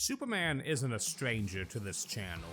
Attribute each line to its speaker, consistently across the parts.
Speaker 1: Superman isn't a stranger to this channel.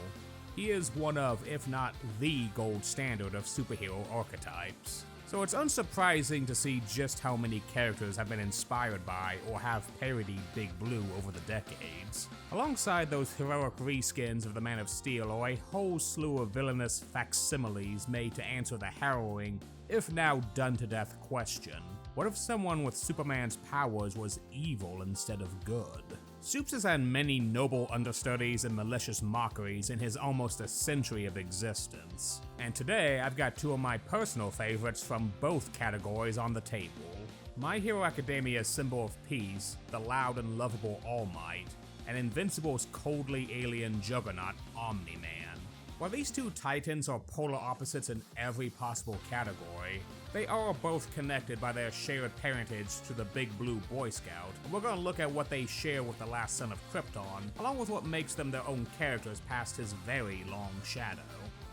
Speaker 1: He is one of, if not the gold standard of superhero archetypes. So it's unsurprising to see just how many characters have been inspired by or have parodied Big Blue over the decades. Alongside those heroic reskins of the Man of Steel are a whole slew of villainous facsimiles made to answer the harrowing, if now done-to-death question: what if someone with Superman's powers was evil instead of good? Supes has had many noble understudies and malicious mockeries in his almost a century of existence, and today I've got two of my personal favorites from both categories on the table. My Hero Academia's symbol of peace, the loud and lovable All Might, and Invincible's coldly alien juggernaut, Omni-Man. While these two titans are polar opposites in every possible category, they are both connected by their shared parentage to the Big Blue Boy Scout, and we're gonna look at what they share with the last son of Krypton, along with what makes them their own characters past his very long shadow.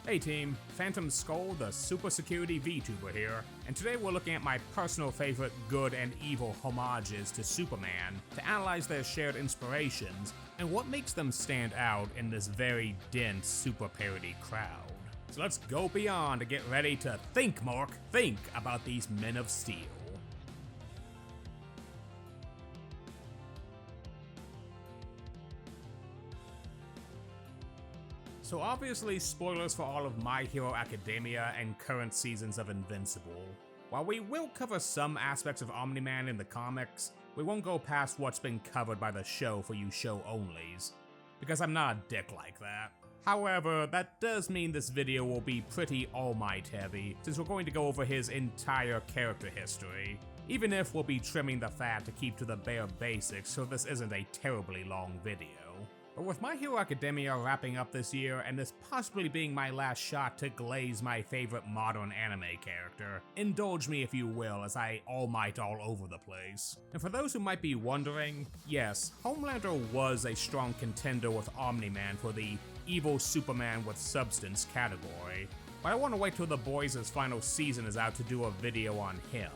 Speaker 1: Hey team, Phantom Skull, the Super Security VTuber here, and today we're looking at my personal favorite good and evil homages to Superman to analyze their shared inspirations and what makes them stand out in this very dense super parody crowd. So let's go beyond and get ready to think, Mark, think about these Men of Steel. So obviously spoilers for all of My Hero Academia and current seasons of Invincible. While we will cover some aspects of Omni-Man in the comics, we won't go past what's been covered by the show for you show-onlys, because I'm not a dick like that. However, that does mean this video will be pretty All Might heavy, since we're going to go over his entire character history, even if we'll be trimming the fat to keep to the bare basics so this isn't a terribly long video. But with My Hero Academia wrapping up this year, and this possibly being my last shot to glaze my favorite modern anime character, indulge me if you will as I All Might all over the place. And for those who might be wondering, yes, Homelander was a strong contender with Omni-Man for the evil Superman with substance category, but I want to wait till The Boys' final season is out to do a video on him.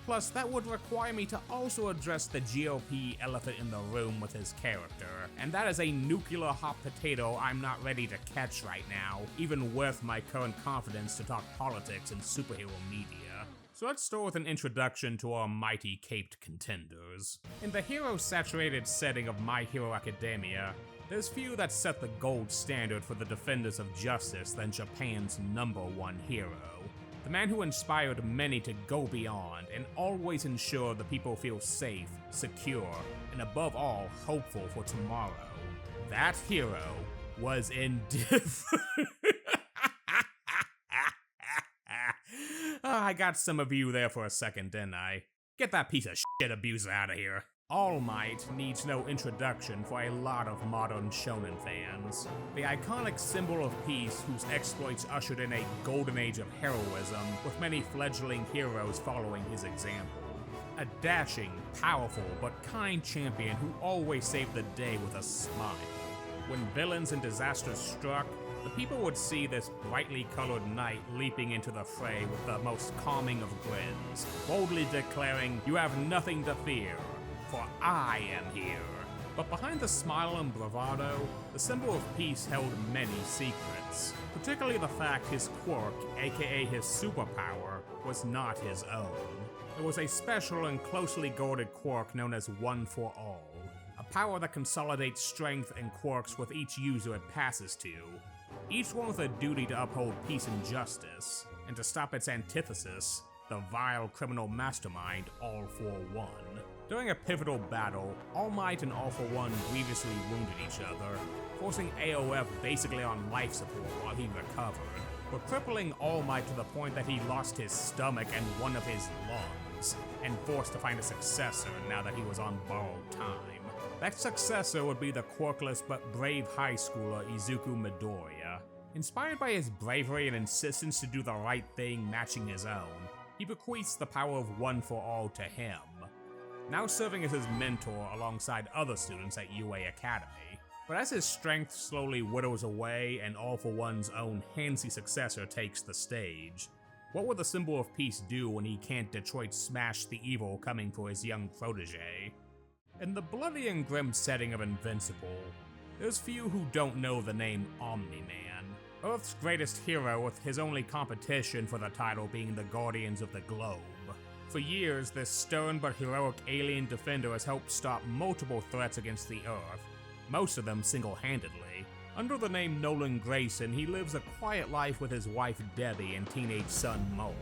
Speaker 1: Plus, that would require me to also address the GOP elephant in the room with his character, and that is a nuclear hot potato I'm not ready to catch right now, even with my current confidence to talk politics and superhero media. So let's start with an introduction to our mighty caped contenders. In the hero-saturated setting of My Hero Academia, there's few that set the gold standard for the defenders of justice than Japan's #1 hero. The man who inspired many to go beyond and always ensure the people feel safe, secure, and above all, hopeful for tomorrow. That hero was indifferent. I got some of you there for a second, didn't I? Get that piece of shit abuser out of here. All Might needs no introduction for a lot of modern shonen fans. The iconic symbol of peace whose exploits ushered in a golden age of heroism, with many fledgling heroes following his example. A dashing, powerful, but kind champion who always saved the day with a smile. When villains and disasters struck, the people would see this brightly colored knight leaping into the fray with the most calming of grins, boldly declaring, "You have nothing to fear, for I am here." But behind the smile and bravado, the symbol of peace held many secrets, particularly the fact his quirk, aka his superpower, was not his own. It was a special and closely guarded quirk known as One for All, a power that consolidates strength and quirks with each user it passes to, each one with a duty to uphold peace and justice, and to stop its antithesis, the vile criminal mastermind All for One. During a pivotal battle, All Might and All for One grievously wounded each other, forcing AOF basically on life support while he recovered, but crippling All Might to the point that he lost his stomach and one of his lungs, and forced to find a successor now that he was on borrowed time. That successor would be the quirkless but brave high schooler Izuku Midoriya. Inspired by his bravery and insistence to do the right thing matching his own, he bequeaths the power of One for All to him, now serving as his mentor alongside other students at UA Academy. But as his strength slowly whittles away and All for One's own handsy successor takes the stage, what will the symbol of peace do when he can't Detroit smash the evil coming for his young protege? In the bloody and grim setting of Invincible, there's few who don't know the name Omni-Man, Earth's greatest hero with his only competition for the title being the Guardians of the Globe. For years, this stern but heroic alien defender has helped stop multiple threats against the Earth, most of them single-handedly. Under the name Nolan Grayson, he lives a quiet life with his wife Debbie and teenage son Mark.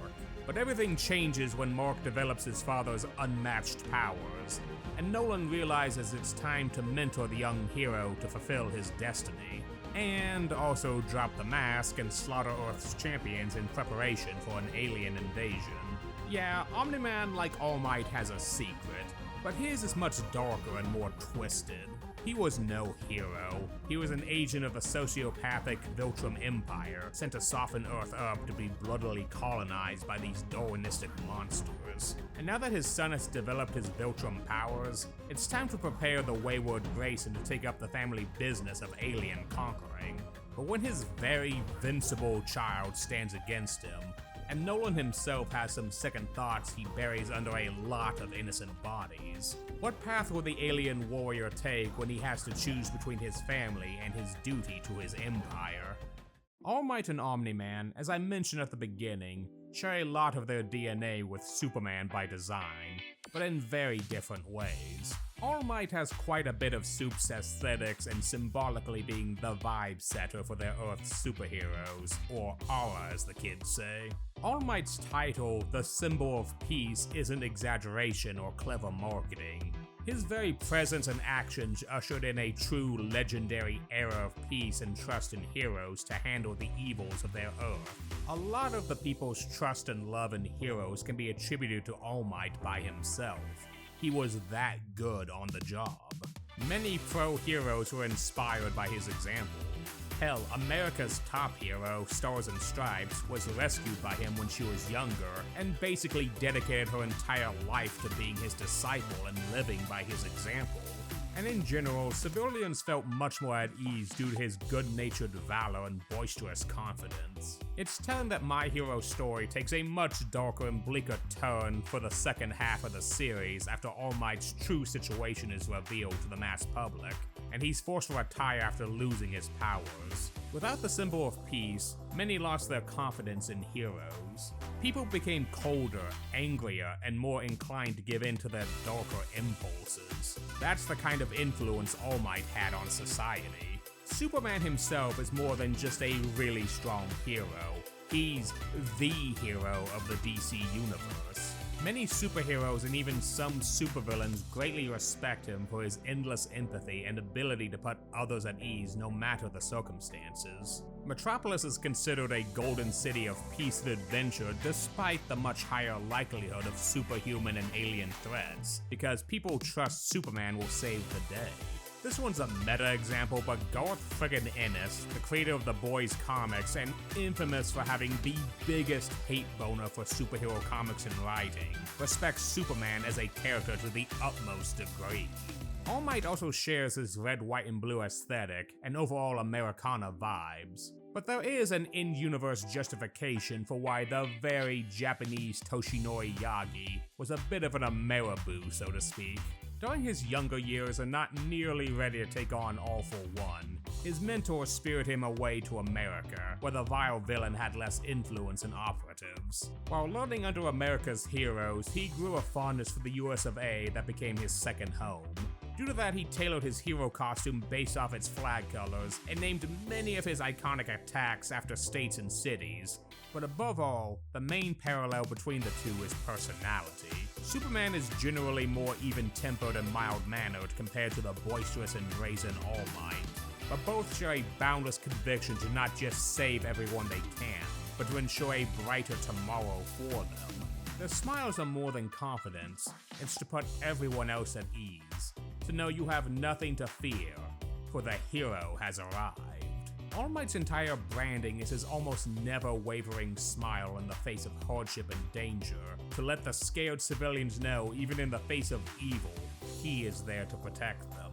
Speaker 1: But everything changes when Mark develops his father's unmatched powers, and Nolan realizes it's time to mentor the young hero to fulfill his destiny, and also drop the mask and slaughter Earth's champions in preparation for an alien invasion. Yeah, Omni-Man, like All Might, has a secret, but his is much darker and more twisted. He was no hero. He was an agent of the sociopathic Viltrum Empire, sent to soften Earth up to be bloodily colonized by these Darwinistic monsters. And now that his son has developed his Viltrum powers, it's time to prepare the wayward Grayson to take up the family business of alien conquering. But when his very invincible child stands against him, and Nolan himself has some second thoughts he buries under a lot of innocent bodies, what path will the alien warrior take when he has to choose between his family and his duty to his empire? All Might and Omni-Man, as I mentioned at the beginning, share a lot of their DNA with Superman by design, but in very different ways. All Might has quite a bit of Soup's aesthetics and symbolically being the vibe setter for their Earth's superheroes, or aura as the kids say. All Might's title, the Symbol of Peace, isn't exaggeration or clever marketing. His very presence and actions ushered in a true legendary era of peace and trust in heroes to handle the evils of their Earth. A lot of the people's trust and love in heroes can be attributed to All Might by himself. He was that good on the job. Many pro-heroes were inspired by his example. Hell, America's top hero, Stars and Stripes, was rescued by him when she was younger, and basically dedicated her entire life to being his disciple and living by his example. And in general, civilians felt much more at ease due to his good-natured valor and boisterous confidence. It's telling that My Hero's story takes a much darker and bleaker turn for the second half of the series after All Might's true situation is revealed to the mass public, and he's forced to retire after losing his powers. Without the Symbol of Peace, many lost their confidence in heroes. People became colder, angrier, and more inclined to give in to their darker impulses. That's the kind of influence All Might had on society. Superman himself is more than just a really strong hero. He's the hero of the DC universe. Many superheroes and even some supervillains greatly respect him for his endless empathy and ability to put others at ease no matter the circumstances. Metropolis is considered a golden city of peace and adventure despite the much higher likelihood of superhuman and alien threats, because people trust Superman will save the day. This one's a meta example, but Garth friggin' Ennis, the creator of the Boys comics and infamous for having the biggest hate boner for superhero comics and writing, respects Superman as a character to the utmost degree. All Might also shares his red, white, and blue aesthetic and overall Americana vibes, but there is an in-universe justification for why the very Japanese Toshinori Yagi was a bit of an Ameriboo, so to speak. During his younger years and not nearly ready to take on All for One, his mentor spirited him away to America, where the vile villain had less influence than operatives. While learning under America's heroes, he grew a fondness for the US of A that became his second home. Due to that, he tailored his hero costume based off its flag colors, and named many of his iconic attacks after states and cities. But above all, the main parallel between the two is personality. Superman is generally more even-tempered and mild-mannered compared to the boisterous and brazen All Might, but both share a boundless conviction to not just save everyone they can, but to ensure a brighter tomorrow for them. Their smiles are more than confidence, it's to put everyone else at ease, to know you have nothing to fear, for the hero has arrived. All Might's entire branding is his almost never wavering smile in the face of hardship and danger, to let the scared civilians know even in the face of evil, he is there to protect them.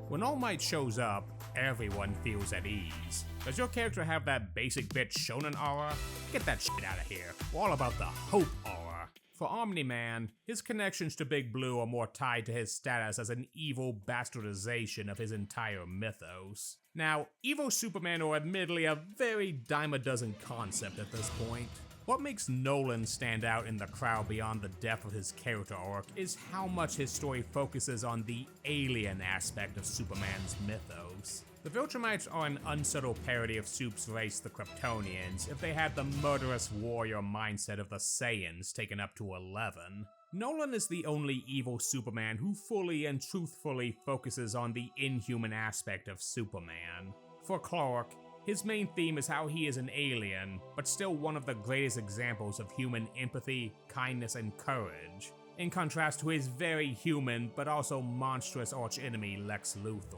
Speaker 1: When All Might shows up, everyone feels at ease. Does your character have that basic bitch shonen aura? Get that shit out of here. We're all about the hope aura. For Omni-Man, his connections to Big Blue are more tied to his status as an evil bastardization of his entire mythos. Now, evil Superman are admittedly a very dime-a-dozen concept at this point. What makes Nolan stand out in the crowd beyond the depth of his character arc is how much his story focuses on the alien aspect of Superman's mythos. The Viltrumites are an unsubtle parody of Soup's race, the Kryptonians, if they had the murderous warrior mindset of the Saiyans taken up to 11. Nolan is the only evil Superman who fully and truthfully focuses on the inhuman aspect of Superman. For Clark, his main theme is how he is an alien, but still one of the greatest examples of human empathy, kindness, and courage, in contrast to his very human but also monstrous archenemy Lex Luthor.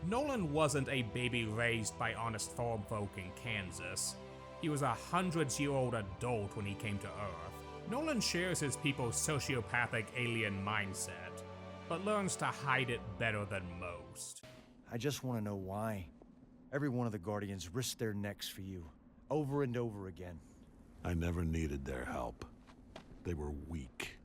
Speaker 1: Nolan wasn't a baby raised by honest farm folk in Kansas. He was a 100-year-old adult when he came to Earth. Nolan shares his people's sociopathic alien mindset, but learns to hide it better than most.
Speaker 2: I just want to know why. Every one of the Guardians risked their necks for you, over and over again.
Speaker 3: I never needed their help. They were weak.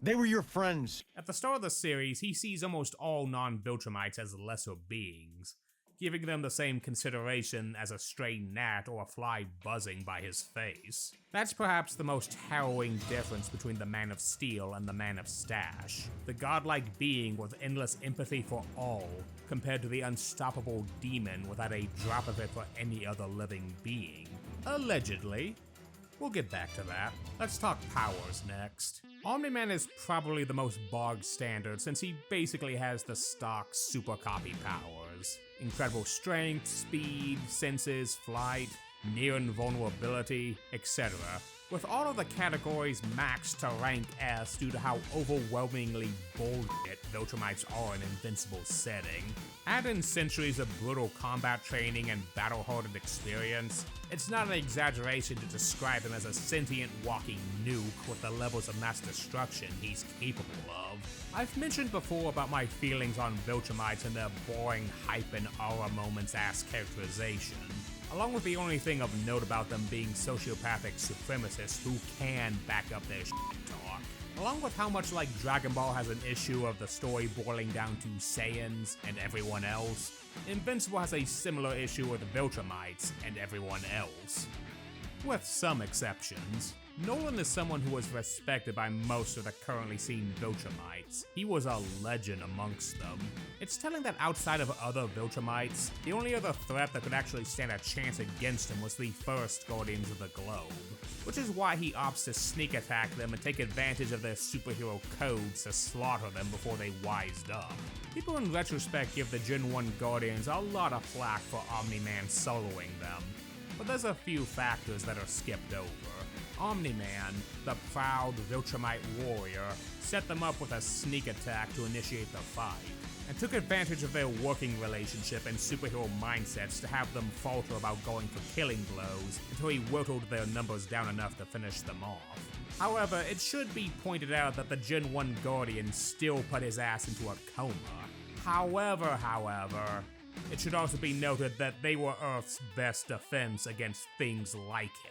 Speaker 2: They were your friends.
Speaker 1: At the start of the series, he sees almost all non-Viltrumites as lesser beings, giving them the same consideration as a stray gnat or a fly buzzing by his face. That's perhaps the most harrowing difference between the Man of Steel and the Man of Stash. The godlike being with endless empathy for all, compared to the unstoppable demon without a drop of it for any other living being. Allegedly. We'll get back to that. Let's talk powers next. Omni-Man is probably the most bog standard since he basically has the stock super copy powers. Incredible strength, speed, senses, flight, near invulnerability, etc. With all of the categories maxed to rank S due to how overwhelmingly bullshit Viltrumites are in Invincible's setting. Add in centuries of brutal combat training and battle-hardened experience, it's not an exaggeration to describe him as a sentient walking nuke with the levels of mass destruction he's capable of. I've mentioned before about my feelings on Viltrumites and their boring hype and aura moments ass characterization, along with the only thing of note about them being sociopathic supremacists who can back up their shit talk. Along with how much like Dragon Ball has an issue of the story boiling down to Saiyans and everyone else, Invincible has a similar issue with Viltrumites and everyone else. With some exceptions. Nolan is someone who was respected by most of the currently seen Viltrumites. He was a legend amongst them. It's telling that outside of other Viltrumites, the only other threat that could actually stand a chance against him was the first Guardians of the Globe, which is why he opts to sneak attack them and take advantage of their superhero codes to slaughter them before they wised up. People in retrospect give the Gen 1 Guardians a lot of flack for Omni-Man soloing them, but there's a few factors that are skipped over. Omni-Man, the proud Viltrumite warrior, set them up with a sneak attack to initiate the fight, and took advantage of their working relationship and superhero mindsets to have them falter about going for killing blows until he whittled their numbers down enough to finish them off. However, it should be pointed out that the Gen 1 Guardian still put his ass into a coma. However, it should also be noted that they were Earth's best defense against things like him.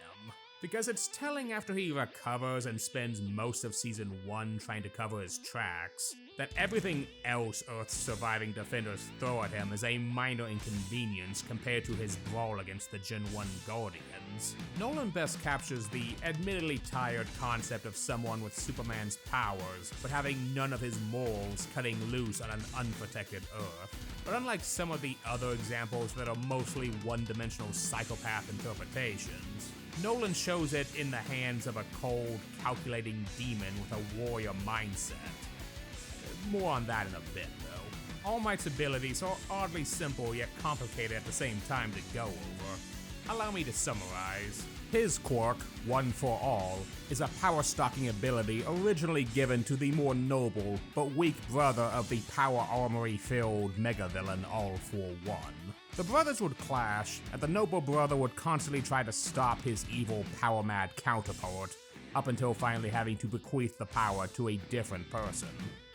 Speaker 1: Because it's telling after he recovers and spends most of Season 1 trying to cover his tracks, that everything else Earth's surviving defenders throw at him is a minor inconvenience compared to his brawl against the Gen 1 Guardians. Nolan best captures the admittedly tired concept of someone with Superman's powers, but having none of his morals cutting loose on an unprotected Earth. But unlike some of the other examples that are mostly one-dimensional psychopath interpretations, Nolan shows it in the hands of a cold, calculating demon with a warrior mindset. More on that in a bit, though. All Might's abilities are oddly simple yet complicated at the same time to go over. Allow me to summarize. His quirk, One for All, is a power-stocking ability originally given to the more noble but weak brother of the power armory-filled mega-villain All for One. The brothers would clash, and the noble brother would constantly try to stop his evil, power-mad counterpart, up until finally having to bequeath the power to a different person.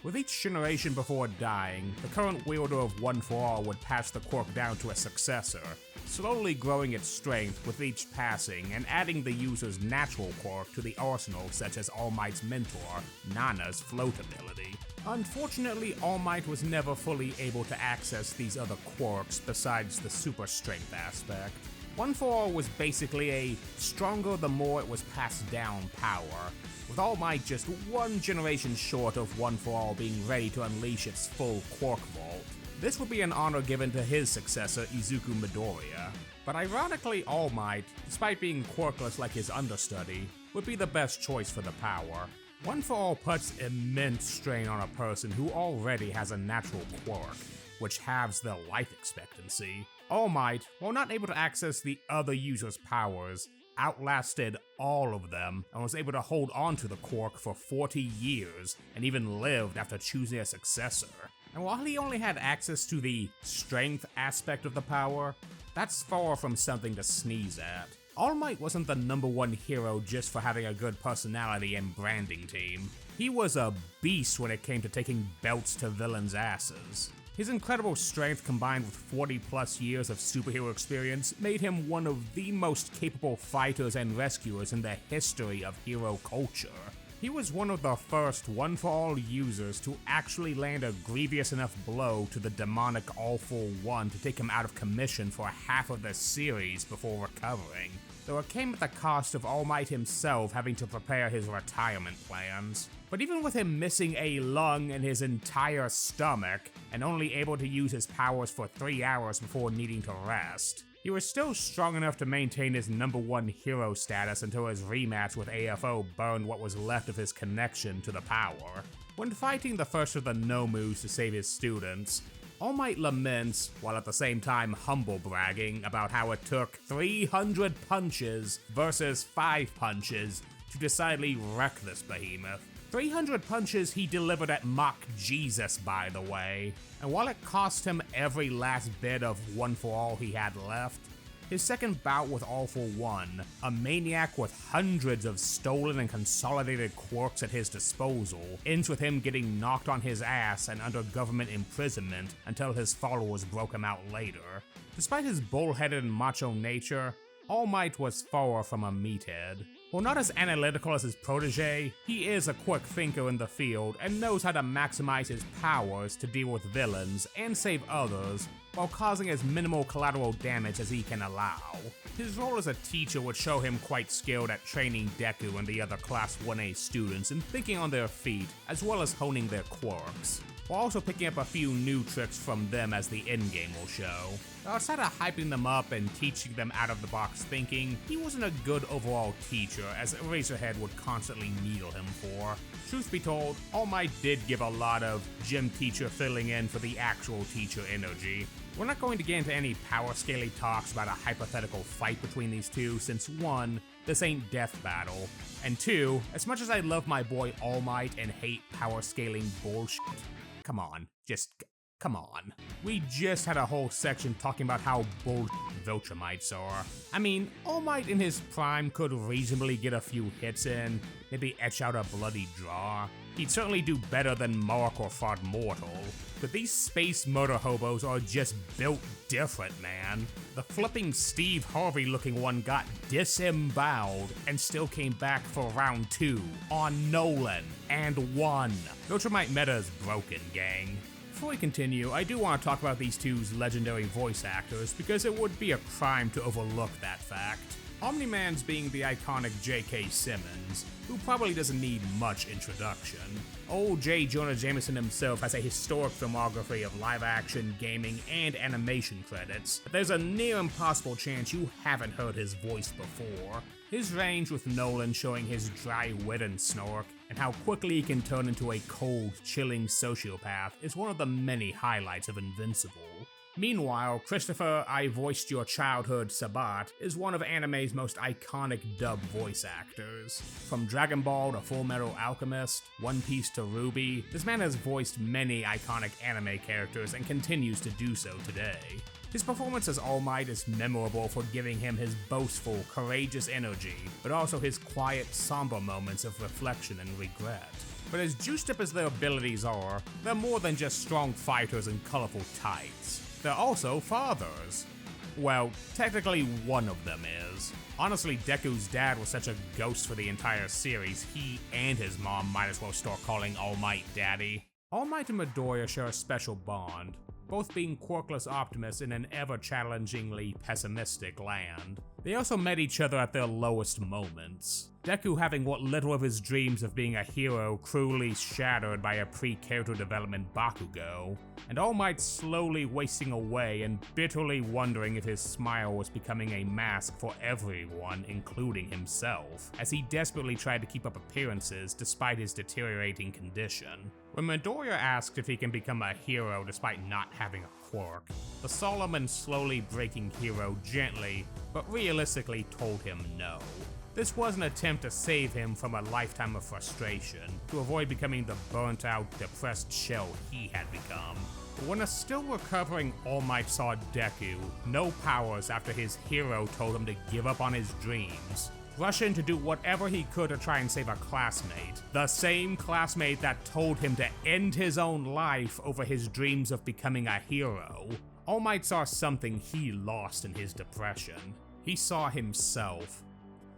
Speaker 1: With each generation before dying, the current wielder of One for All would pass the quirk down to a successor, slowly growing its strength with each passing and adding the user's natural quirk to the arsenal, such as All Might's mentor, Nana's float ability. Unfortunately, All Might was never fully able to access these other quirks besides the super strength aspect. One for All was basically a stronger the more it was passed down power, with All Might just one generation short of One for All being ready to unleash its full quirk vault. This would be an honor given to his successor, Izuku Midoriya. But ironically, All Might, despite being quirkless like his understudy, would be the best choice for the power. One for All puts immense strain on a person who already has a natural quirk, which halves their life expectancy. All Might, while not able to access the other user's powers, outlasted all of them and was able to hold on to the quirk for 40 years and even lived after choosing a successor. And while he only had access to the strength aspect of the power, that's far from something to sneeze at. All Might wasn't the #1 hero just for having a good personality and branding team. He was a beast when it came to taking belts to villains' asses. His incredible strength combined with 40 plus years of superhero experience made him one of the most capable fighters and rescuers in the history of hero culture. He was one of the first One for All users to actually land a grievous enough blow to the demonic All for One to take him out of commission for half of the series before recovering, though it came at the cost of All Might himself having to prepare his retirement plans. But even with him missing a lung and his entire stomach, and only able to use his powers for 3 hours before needing to rest, he was still strong enough to maintain his #1 hero status until his rematch with AFO burned what was left of his connection to the power. When fighting the first of the Nomus to save his students, All Might laments, while at the same time humble bragging about how it took 300 punches versus 5 punches to decidedly wreck this behemoth. 300 punches he delivered at Mach Jesus, by the way, and while it cost him every last bit of One for All he had left, his second bout with All for One, a maniac with hundreds of stolen and consolidated quirks at his disposal, ends with him getting knocked on his ass and under government imprisonment until his followers broke him out later. Despite his bullheaded and macho nature, All Might was far from a meathead. While not as analytical as his protege, he is a quick thinker in the field and knows how to maximize his powers to deal with villains and save others while causing as minimal collateral damage as he can allow. His role as a teacher would show him quite skilled at training Deku and the other Class 1A students in thinking on their feet as well as honing their quirks, while also picking up a few new tricks from them as the endgame will show. Outside of hyping them up and teaching them out-of-the-box thinking, he wasn't a good overall teacher, as Eraserhead would constantly needle him for. Truth be told, All Might did give a lot of gym teacher filling in for the actual teacher energy. We're not going to get into any power scaling talks about a hypothetical fight between these two, since 1, this ain't Death Battle, and 2, as much as I love my boy All Might and hate power scaling bullshit, come on, come on. We just had a whole section talking about how bullshit Viltrumites are. I mean, All Might in his prime could reasonably get a few hits in, maybe etch out a bloody draw. He'd certainly do better than Mark or Fart Mortal. But these space murder hobos are just built different, man. The flipping Steve Harvey looking one got disemboweled and still came back for round 2 on Nolan and won. Viltrumite meta is broken, gang. Before we continue, I do want to talk about these two's legendary voice actors because it would be a crime to overlook that fact. Omni-Man's being the iconic J.K. Simmons, who probably doesn't need much introduction. Old J. Jonah Jameson himself has a historic filmography of live-action, gaming, and animation credits, but there's a near impossible chance you haven't heard his voice before. His range with Nolan showing his dry wit and snark, and how quickly he can turn into a cold, chilling sociopath is one of the many highlights of Invincible. Meanwhile, Christopher I Voiced Your Childhood Sabat is one of anime's most iconic dub voice actors. From Dragon Ball to Full Metal Alchemist, One Piece to Ruby, this man has voiced many iconic anime characters and continues to do so today. His performance as All Might is memorable for giving him his boastful, courageous energy, but also his quiet, somber moments of reflection and regret. But as juiced up as their abilities are, they're more than just strong fighters in colorful tights. They're also fathers. Well, technically one of them is. Honestly, Deku's dad was such a ghost for the entire series, he and his mom might as well start calling All Might Daddy. All Might and Midoriya share a special bond, both being quirkless optimists in an ever-challengingly pessimistic land. They also met each other at their lowest moments, Deku having what little of his dreams of being a hero cruelly shattered by a pre-character development Bakugo, and All Might slowly wasting away and bitterly wondering if his smile was becoming a mask for everyone, including himself, as he desperately tried to keep up appearances despite his deteriorating condition. When Midoriya asked if he can become a hero despite not having a quirk, the solemn and slowly breaking hero gently, but realistically told him no. This was an attempt to save him from a lifetime of frustration, to avoid becoming the burnt-out, depressed shell he had become. But when a still recovering All Might saw Deku, no powers after his hero told him to give up on his dreams, rush in to do whatever he could to try and save a classmate, the same classmate that told him to end his own life over his dreams of becoming a hero, All Might saw something he lost in his depression. He saw himself,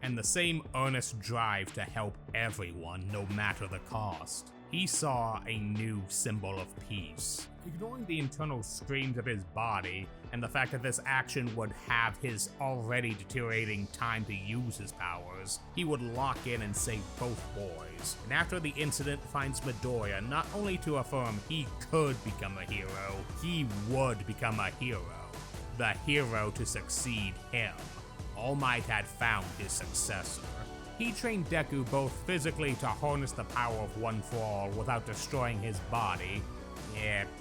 Speaker 1: and the same earnest drive to help everyone no matter the cost. He saw a new symbol of peace. Ignoring the internal screams of his body and the fact that this action would have his already deteriorating time to use his powers, he would lock in and save both boys, and after the incident finds Midoriya not only to affirm he could become a hero, he would become a hero. The hero to succeed him. All Might had found his successor. He trained Deku both physically to harness the power of One for All without destroying his body,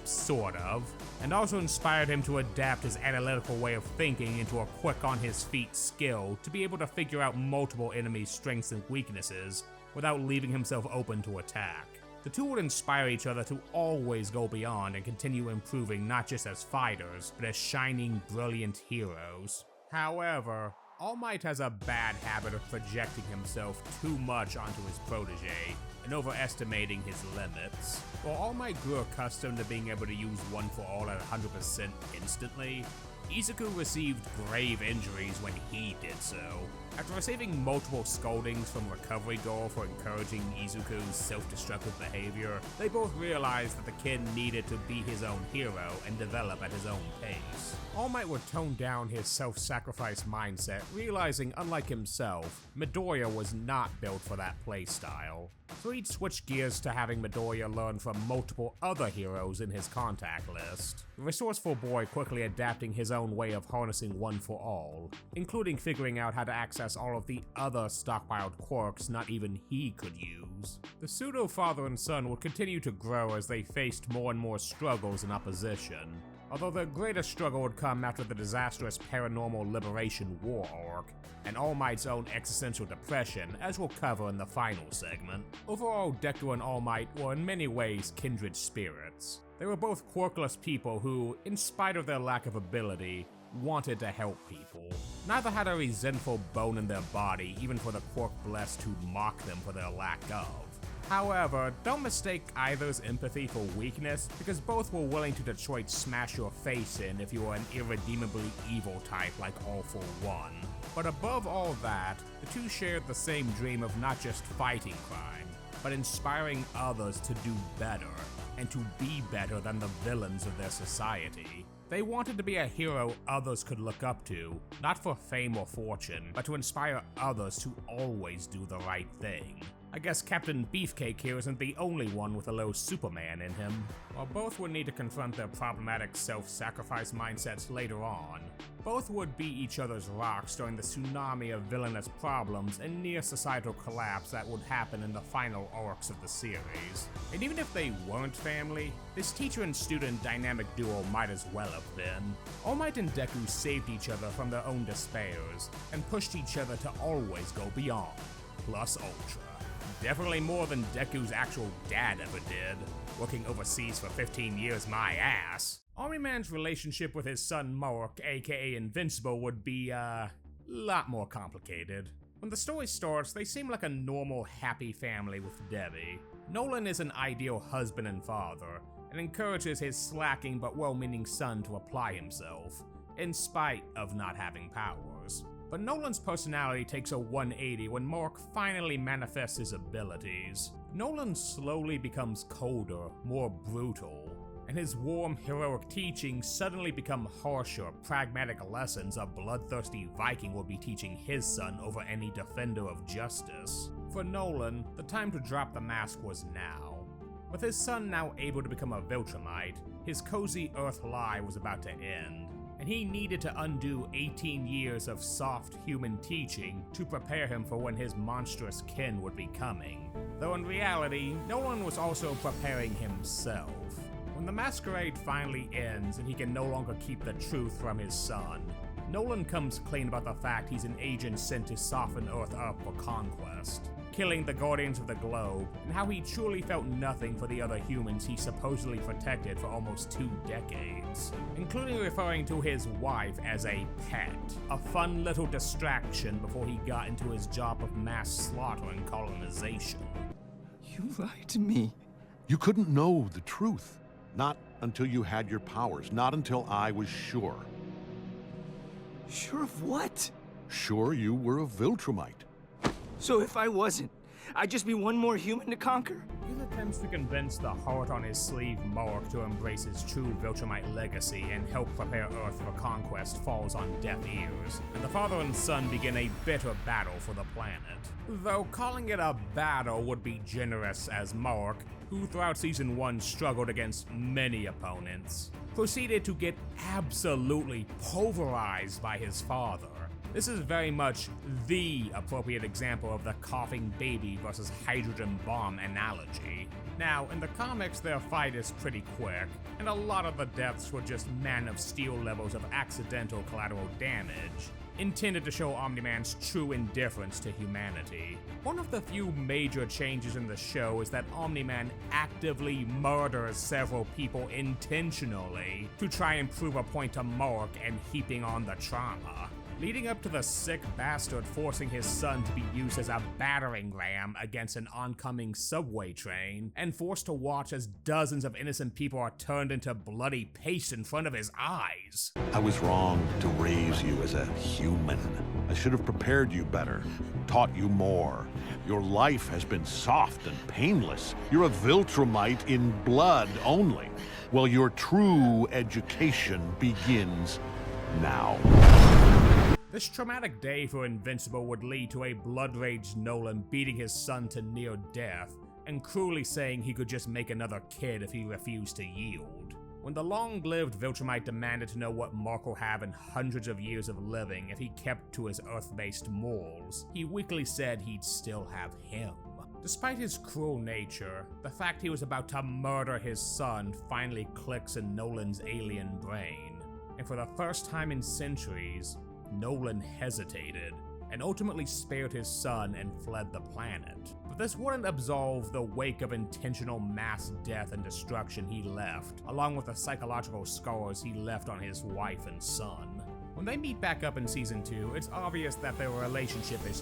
Speaker 1: sort of, and also inspired him to adapt his analytical way of thinking into a quick-on-his-feet skill to be able to figure out multiple enemies' strengths and weaknesses without leaving himself open to attack. The two would inspire each other to always go beyond and continue improving not just as fighters, but as shining, brilliant heroes. However, All Might has a bad habit of projecting himself too much onto his protege and overestimating his limits. While All Might grew accustomed to being able to use One for All at 100% instantly, Izuku received grave injuries when he did so. After receiving multiple scoldings from Recovery Girl for encouraging Izuku's self-destructive behavior, they both realized that the kid needed to be his own hero and develop at his own pace. All Might would tone down his self-sacrifice mindset, realizing, unlike himself, Midoriya was not built for that playstyle. So he'd switch gears to having Midoriya learn from multiple other heroes in his contact list. The resourceful boy quickly adapting his own way of harnessing One for All, including figuring out how to access all of the other stockpiled quirks not even he could use. The pseudo-father and son would continue to grow as they faced more and more struggles and opposition, although their greatest struggle would come after the disastrous Paranormal Liberation War arc, and All Might's own existential depression, as we'll cover in the final segment. Overall, Deku and All Might were in many ways kindred spirits. They were both quirkless people who, in spite of their lack of ability, wanted to help people. Neither had a resentful bone in their body, even for the quirk-blessed who mocked them for their lack of. However, don't mistake either's empathy for weakness, because both were willing to Detroit smash your face in if you were an irredeemably evil type like All for One. But above all that, the two shared the same dream of not just fighting crime, but inspiring others to do better, and to be better than the villains of their society. They wanted to be a hero others could look up to, not for fame or fortune, but to inspire others to always do the right thing. I guess Captain Beefcake here isn't the only one with a low Superman in him. While both would need to confront their problematic self-sacrifice mindsets later on, both would be each other's rocks during the tsunami of villainous problems and near-societal collapse that would happen in the final arcs of the series. And even if they weren't family, this teacher and student dynamic duo might as well have been. All Might and Deku saved each other from their own despairs, and pushed each other to always go beyond, plus ultra. Definitely more than Deku's actual dad ever did, working overseas for 15 years my ass. Omni-Man's relationship with his son Mark, aka Invincible, would be, lot more complicated. When the story starts, they seem like a normal, happy family with Debbie. Nolan is an ideal husband and father, and encourages his slacking but well-meaning son to apply himself. in spite of not having powers. But Nolan's personality takes a 180 when Mark finally manifests his abilities. Nolan slowly becomes colder, more brutal, and his warm, heroic teachings suddenly become harsher, pragmatic lessons a bloodthirsty Viking would be teaching his son over any defender of justice. For Nolan, the time to drop the mask was now. With his son now able to become a Viltrumite, his cozy Earth lie was about to end, and he needed to undo 18 years of soft human teaching to prepare him for when his monstrous kin would be coming. Though in reality, Nolan was also preparing himself. When the masquerade finally ends and he can no longer keep the truth from his son, Nolan comes clean about the fact he's an agent sent to soften Earth up for conquest, killing the Guardians of the Globe, and how he truly felt nothing for the other humans he supposedly protected for almost 2 decades, including referring to his wife as a pet, a fun little distraction before he got into his job of mass slaughter and colonization.
Speaker 4: You lied to me.
Speaker 3: You couldn't know the truth. Not until you had your powers. Not until I was sure.
Speaker 4: Sure of what?
Speaker 3: Sure you were a Viltrumite.
Speaker 4: So if I wasn't, I'd just be one more human to conquer?
Speaker 1: His attempts to convince the heart on his sleeve Mark to embrace his true Viltrumite legacy and help prepare Earth for conquest falls on deaf ears, and the father and son begin a bitter battle for the planet. Though calling it a battle would be generous, as Mark, who throughout Season 1 struggled against many opponents, proceeded to get absolutely pulverized by his father. This is very much the appropriate example of the coughing baby versus hydrogen bomb analogy. Now, in the comics, their fight is pretty quick, and a lot of the deaths were just Man of Steel levels of accidental collateral damage, intended to show Omni-Man's true indifference to humanity. One of the few major changes in the show is that Omni-Man actively murders several people intentionally to try and prove a point to Mark and heaping on the trauma, leading up to the sick bastard forcing his son to be used as a battering ram against an oncoming subway train, and forced to watch as dozens of innocent people are turned into bloody paste in front of his eyes.
Speaker 3: I was wrong to raise you as a human. I should have prepared you better, taught you more. Your life has been soft and painless. You're a Viltrumite in blood only. Well, your true education begins now.
Speaker 1: This traumatic day for Invincible would lead to a blood-raged Nolan beating his son to near death, and cruelly saying he could just make another kid if he refused to yield. When the long-lived Viltrumite demanded to know what Mark will have in hundreds of years of living if he kept to his Earth-based morals, he weakly said he'd still have him. Despite his cruel nature, the fact he was about to murder his son finally clicks in Nolan's alien brain, and for the first time in centuries, Nolan hesitated, and ultimately spared his son and fled the planet. But this wouldn't absolve the wake of intentional mass death and destruction he left, along with the psychological scars he left on his wife and son. When they meet back up in Season 2, it's obvious that their relationship is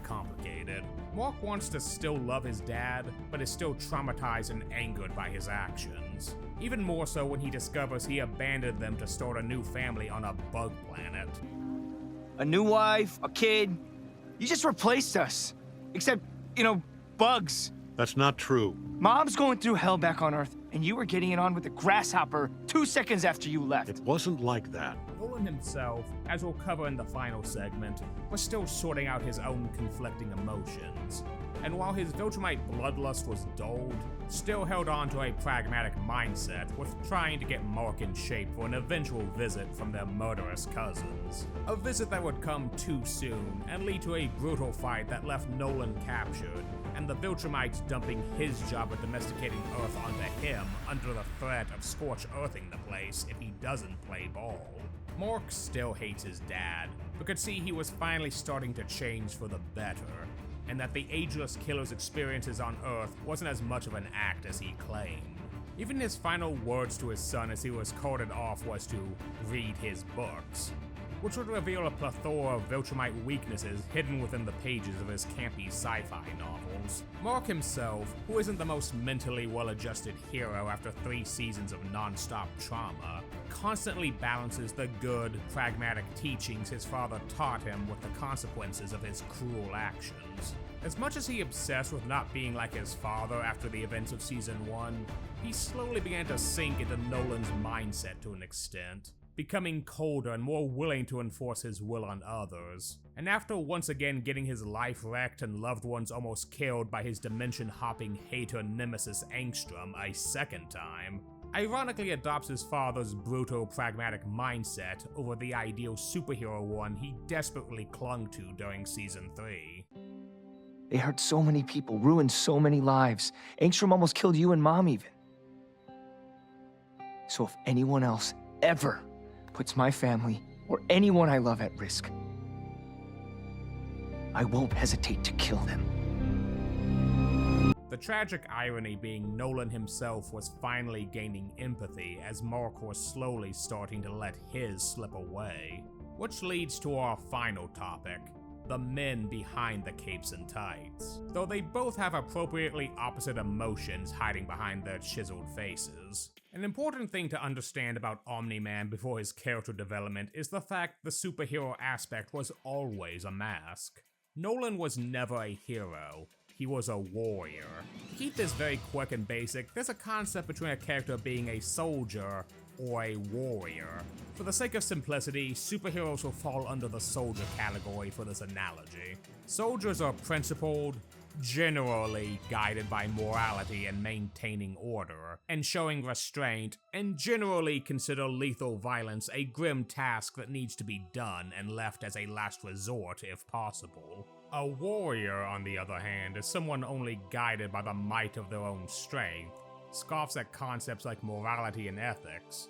Speaker 1: #complicated. Mark wants to still love his dad, but is still traumatized and angered by his actions. Even more so when he discovers he abandoned them to start a new family on a bug planet.
Speaker 4: A new wife, a kid. You just replaced us. Except, bugs.
Speaker 3: That's not true.
Speaker 4: Mom's going through hell back on Earth, and you were getting it on with a grasshopper 2 seconds after you left.
Speaker 3: It wasn't like that.
Speaker 1: Nolan himself, as we'll cover in the final segment, was still sorting out his own conflicting emotions. And while his Viltrumite bloodlust was dulled, still held on to a pragmatic mindset with trying to get Mark in shape for an eventual visit from their murderous cousins. A visit that would come too soon and lead to a brutal fight that left Nolan captured, and the Viltrumites dumping his job of domesticating Earth onto him under the threat of scorch earthing the place if he doesn't play ball. Mark still hates his dad, but could see he was finally starting to change for the better, and that the ageless killer's experiences on Earth wasn't as much of an act as he claimed. Even his final words to his son as he was carted off was to read his books. which would reveal a plethora of Viltrumite weaknesses hidden within the pages of his campy sci-fi novels. Mark himself, who isn't the most mentally well-adjusted hero after 3 seasons of non-stop trauma, constantly balances the good, pragmatic teachings his father taught him with the consequences of his cruel actions. As much as he obsessed with not being like his father after the events of Season 1, he slowly began to sink into Nolan's mindset to an extent, becoming colder and more willing to enforce his will on others. And after once again getting his life wrecked and loved ones almost killed by his dimension-hopping hater nemesis Angstrom a second time, ironically adopts his father's brutal, pragmatic mindset over the ideal superhero one he desperately clung to during Season 3.
Speaker 4: They hurt so many people, ruined so many lives. Angstrom almost killed you and Mom even. So if anyone else ever puts my family or anyone I love at risk, I won't hesitate to kill them.
Speaker 1: The tragic irony being Nolan himself was finally gaining empathy as Mark was slowly starting to let his slip away. Which leads to our final topic, the men behind the capes and tights. Though they both have appropriately opposite emotions hiding behind their chiseled faces. An important thing to understand about Omni-Man before his character development is the fact the superhero aspect was always a mask. Nolan was never a hero, he was a warrior. To keep this very quick and basic, there's a concept between a character being a soldier or a warrior. For the sake of simplicity, superheroes will fall under the soldier category for this analogy. Soldiers are principled, generally guided by morality and maintaining order, and showing restraint, and generally consider lethal violence a grim task that needs to be done and left as a last resort if possible. A warrior, on the other hand, is someone only guided by the might of their own strength, scoffs at concepts like morality and ethics,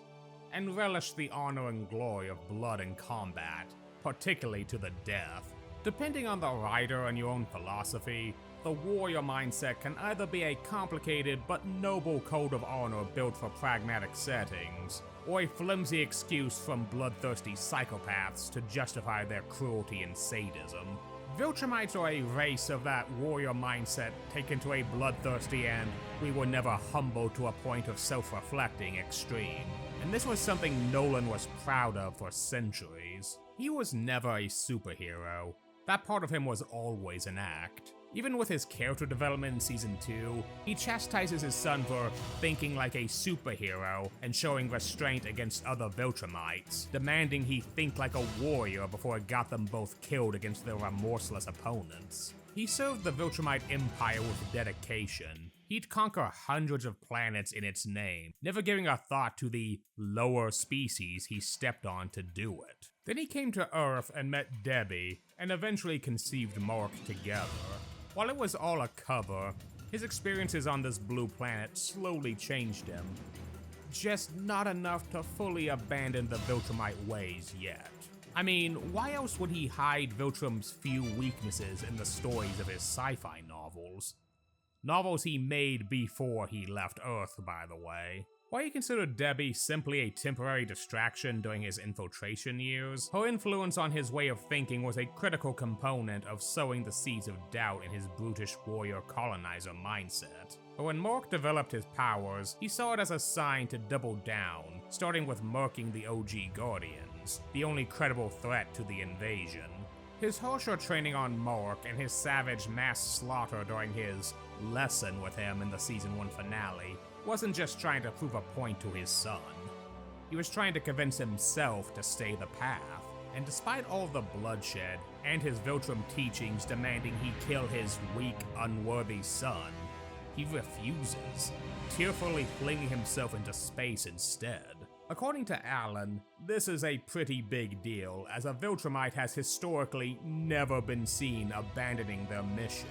Speaker 1: and relish the honor and glory of blood and combat, particularly to the death. Depending on the writer and your own philosophy, the warrior mindset can either be a complicated but noble code of honor built for pragmatic settings, or a flimsy excuse from bloodthirsty psychopaths to justify their cruelty and sadism. Viltrumites are a race of that warrior mindset taken to a bloodthirsty and we were never humble to a point of self-reflecting extreme. And this was something Nolan was proud of for centuries. He was never a superhero. That part of him was always an act. Even with his character development in Season 2, he chastises his son for thinking like a superhero and showing restraint against other Viltrumites, demanding he think like a warrior before it got them both killed against their remorseless opponents. He served the Viltrumite Empire with dedication. He'd conquer hundreds of planets in its name, never giving a thought to the lower species he stepped on to do it. Then he came to Earth and met Debbie, and eventually conceived Mark together. While it was all a cover, his experiences on this blue planet slowly changed him. Just not enough to fully abandon the Viltrumite ways yet. I mean, why else would he hide Viltrum's few weaknesses in the stories of his sci-fi novels? Novels he made before he left Earth, by the way. While he considered Debbie simply a temporary distraction during his infiltration years, her influence on his way of thinking was a critical component of sowing the seeds of doubt in his brutish warrior colonizer mindset. But when Mark developed his powers, he saw it as a sign to double down, starting with murking the OG Guardians, the only credible threat to the invasion. His harsher training on Mark and his savage mass slaughter during his lesson with him in the Season 1 finale wasn't just trying to prove a point to his son. He was trying to convince himself to stay the path, and despite all the bloodshed and his Viltrum teachings demanding he kill his weak, unworthy son, he refuses, tearfully flinging himself into space instead. According to Alan, this is a pretty big deal, as a Viltrumite has historically never been seen abandoning their mission.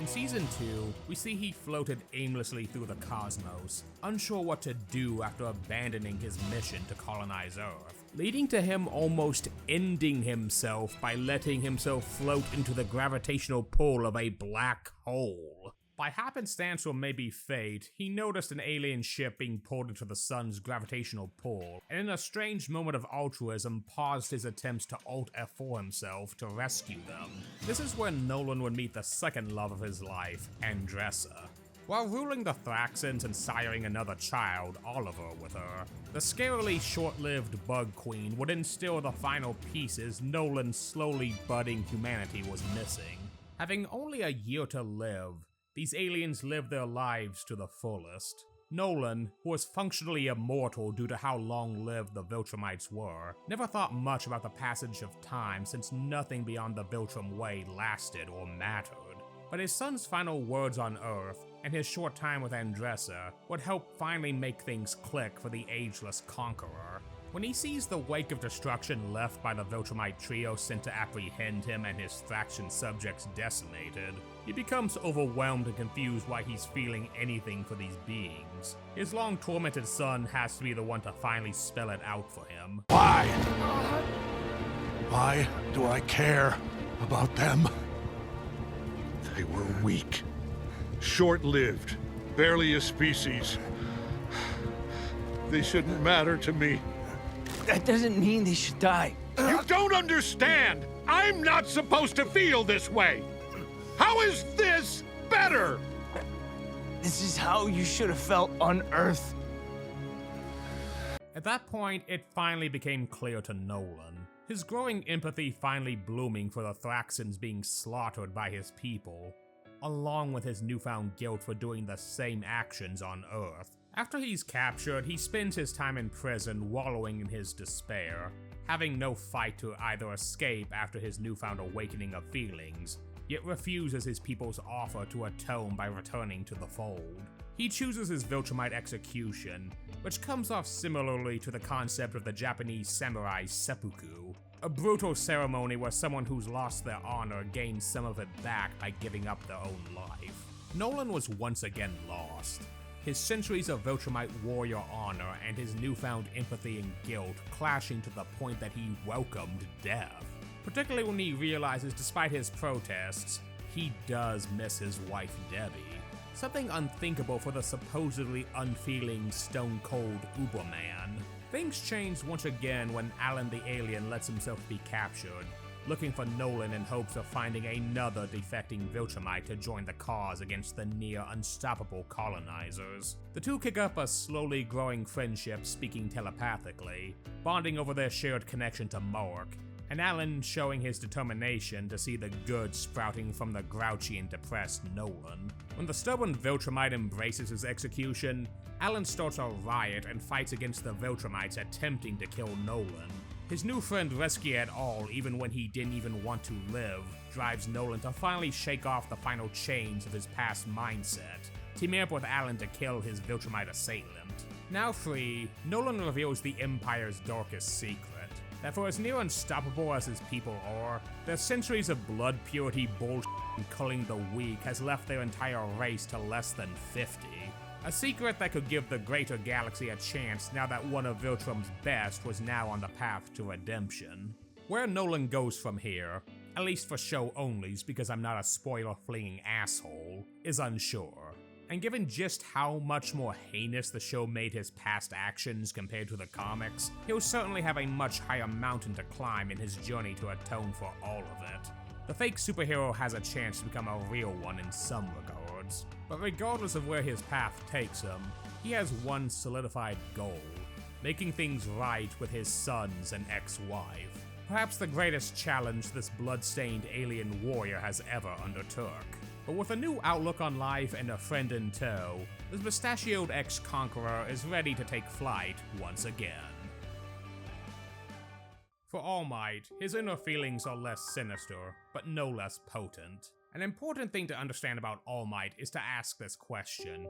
Speaker 1: In Season 2, we see he floated aimlessly through the cosmos, unsure what to do after abandoning his mission to colonize Earth, leading to him almost ending himself by letting himself float into the gravitational pull of a black hole. By happenstance or maybe fate, he noticed an alien ship being pulled into the sun's gravitational pull, and in a strange moment of altruism paused his attempts to Alt F4 himself to rescue them. This is when Nolan would meet the second love of his life, Andressa. While ruling the Thraxans and siring another child, Oliver, with her, the scarily short-lived Bug Queen would instill the final pieces Nolan's slowly budding humanity was missing. Having only a year to live, these aliens lived their lives to the fullest. Nolan, who was functionally immortal due to how long-lived the Viltrumites were, never thought much about the passage of time since nothing beyond the Viltrum Way lasted or mattered. But his son's final words on Earth, and his short time with Andressa, would help finally make things click for the ageless conqueror. When he sees the wake of destruction left by the Viltrumite trio sent to apprehend him and his Thraxian subjects decimated, he becomes overwhelmed and confused why he's feeling anything for these beings. His long-tormented son has to be the one to finally spell it out for him.
Speaker 3: Why? Why do I care about them? They were weak, short-lived, barely a species. They shouldn't matter to me.
Speaker 4: That doesn't mean they should die.
Speaker 3: You don't understand! I'm not supposed to feel this way! How is this better?
Speaker 4: This is how you should have felt on Earth.
Speaker 1: At that point, it finally became clear to Nolan. His growing empathy finally blooming for the Thraxans being slaughtered by his people, along with his newfound guilt for doing the same actions on Earth. After he's captured, he spends his time in prison wallowing in his despair, having no fight to either escape after his newfound awakening of feelings, yet refuses his people's offer to atone by returning to the fold. He chooses his Viltrumite execution, which comes off similarly to the concept of the Japanese samurai seppuku, a brutal ceremony where someone who's lost their honor gains some of it back by giving up their own life. Nolan was once again lost. His centuries of Viltrumite warrior honor and his newfound empathy and guilt clashing to the point that he welcomed death. Particularly when he realizes, despite his protests, he does miss his wife Debbie. Something unthinkable for the supposedly unfeeling, stone-cold Uberman. Things change once again when Alan the alien lets himself be captured, looking for Nolan in hopes of finding another defecting Viltrumite to join the cause against the near-unstoppable colonizers. The two kick up a slowly growing friendship speaking telepathically, bonding over their shared connection to Mork, and Alan showing his determination to see the good sprouting from the grouchy and depressed Nolan. When the stubborn Viltrumite embraces his execution, Alan starts a riot and fights against the Viltrumites attempting to kill Nolan. His new friend rescue it all even when he didn't even want to live, drives Nolan to finally shake off the final chains of his past mindset, teaming up with Alan to kill his Viltrumite assailant. Now free, Nolan reveals the Empire's darkest secret, that for as near unstoppable as his people are, their centuries of blood purity bullshit and culling the weak has left their entire race to less than 50. A secret that could give the greater galaxy a chance now that one of Viltrum's best was now on the path to redemption. Where Nolan goes from here, at least for show onlys because I'm not a spoiler-flinging asshole, is unsure. And given just how much more heinous the show made his past actions compared to the comics, he'll certainly have a much higher mountain to climb in his journey to atone for all of it. The fake superhero has a chance to become a real one in some regards, but regardless of where his path takes him, he has one solidified goal: making things right with his sons and ex-wife. Perhaps the greatest challenge this blood-stained alien warrior has ever undertook. But with a new outlook on life and a friend in tow, this mustachioed ex-conqueror is ready to take flight once again. For All Might, his inner feelings are less sinister, but no less potent. An important thing to understand about All Might is to ask this question: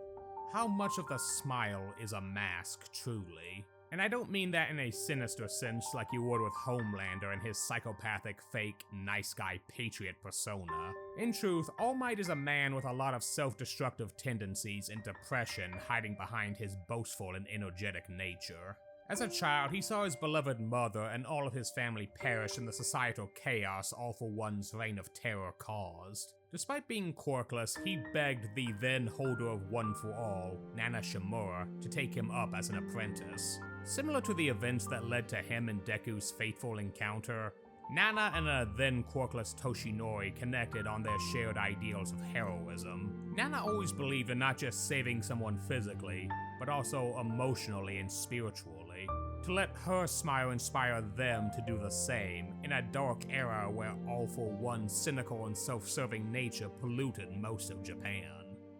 Speaker 1: how much of the smile is a mask, truly? And I don't mean that in a sinister sense like you would with Homelander and his psychopathic, fake, nice guy patriot persona. In truth, All Might is a man with a lot of self-destructive tendencies and depression hiding behind his boastful and energetic nature. As a child, he saw his beloved mother and all of his family perish in the societal chaos All For One's reign of terror caused. Despite being quirkless, he begged the then holder of One For All, Nana Shimura, to take him up as an apprentice. Similar to the events that led to him and Deku's fateful encounter, Nana and a then quirkless Toshinori connected on their shared ideals of heroism. Nana always believed in not just saving someone physically, but also emotionally and spiritually. To let her smile inspire them to do the same, in a dark era where All For One's cynical and self-serving nature polluted most of Japan.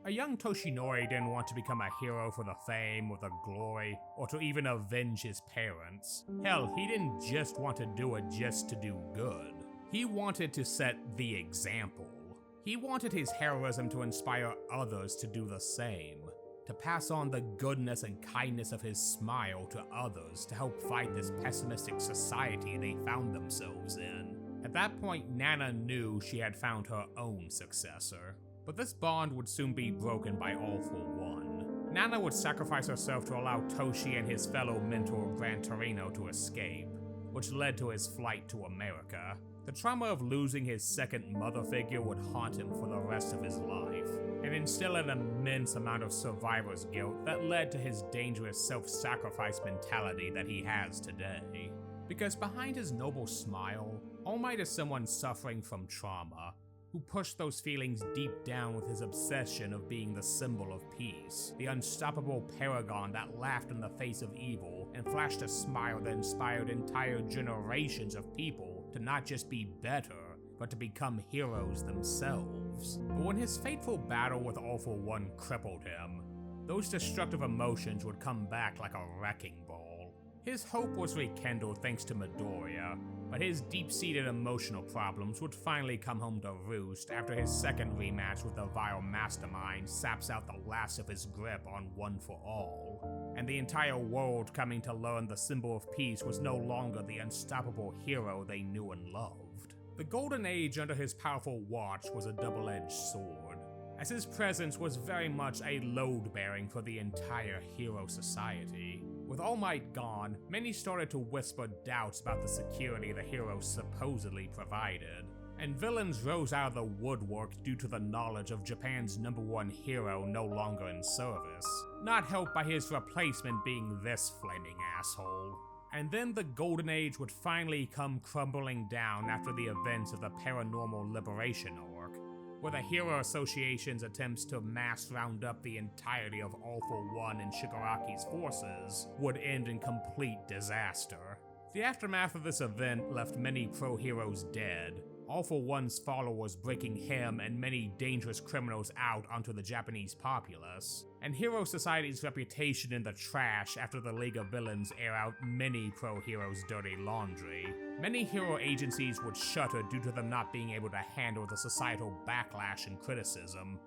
Speaker 1: A young Toshinori didn't want to become a hero for the fame or the glory, or to even avenge his parents. Hell, he didn't just want to do it just to do good. He wanted to set the example. He wanted his heroism to inspire others to do the same, to pass on the goodness and kindness of his smile to others to help fight this pessimistic society they found themselves in. At that point, Nana knew she had found her own successor. But this bond would soon be broken by All For One. Nana would sacrifice herself to allow Toshi and his fellow mentor Gran Torino to escape, which led to his flight to America. The trauma of losing his second mother figure would haunt him for the rest of his life, and instill an immense amount of survivor's guilt that led to his dangerous self-sacrifice mentality that he has today. Because behind his noble smile, All Might is someone suffering from trauma, who pushed those feelings deep down with his obsession of being the symbol of peace, the unstoppable paragon that laughed in the face of evil and flashed a smile that inspired entire generations of people to not just be better, but to become heroes themselves. But when his fateful battle with All For One crippled him, those destructive emotions would come back like a wrecking ball. His hope was rekindled thanks to Midoriya, but his deep-seated emotional problems would finally come home to roost after his second rematch with the vile mastermind saps out the last of his grip on One For All, and the entire world coming to learn the symbol of peace was no longer the unstoppable hero they knew and loved. The Golden Age under his powerful watch was a double-edged sword, as his presence was very much a load-bearing for the entire hero society. With All Might gone, many started to whisper doubts about the security the hero supposedly provided, and villains rose out of the woodwork due to the knowledge of Japan's #1 hero no longer in service, not helped by his replacement being this flaming asshole. And then the Golden Age would finally come crumbling down after the events of the Paranormal Liberation arc, where the Hero Association's attempts to mass round up the entirety of All For One and Shigaraki's forces would end in complete disaster. The aftermath of this event left many pro-heroes dead, All For One's followers breaking him and many dangerous criminals out onto the Japanese populace, and Hero Society's reputation in the trash after the League of Villains air out many pro-heroes' dirty laundry. Many hero agencies would shutter due to them not being able to handle the societal backlash and criticism,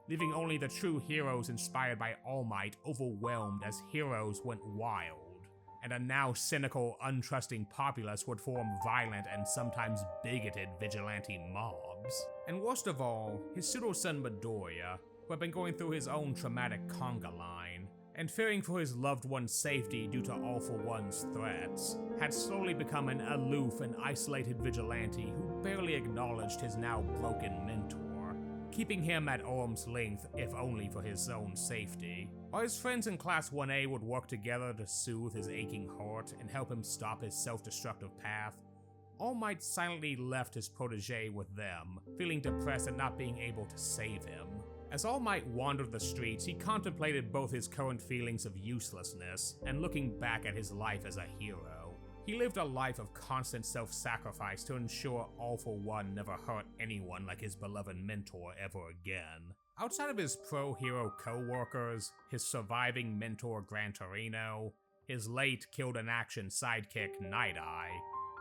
Speaker 1: leaving only the true heroes inspired by All Might overwhelmed as heroes went wild, and a now cynical, untrusting populace would form violent and sometimes bigoted vigilante mobs. And worst of all, his pseudo-son Midoriya, who had been going through his own traumatic conga line, and fearing for his loved one's safety due to All For One's threats, had slowly become an aloof and isolated vigilante who barely acknowledged his now broken mentor, keeping him at arm's length if only for his own safety. While his friends in Class 1A would work together to soothe his aching heart and help him stop his self-destructive path, All Might silently left his protege with them, feeling depressed at not being able to save him. As All Might wandered the streets, he contemplated both his current feelings of uselessness and looking back at his life as a hero. He lived a life of constant self-sacrifice to ensure All For One never hurt anyone like his beloved mentor ever again. Outside of his pro-hero co-workers, his surviving mentor Gran Torino, his late killed-in-action sidekick Night Eye,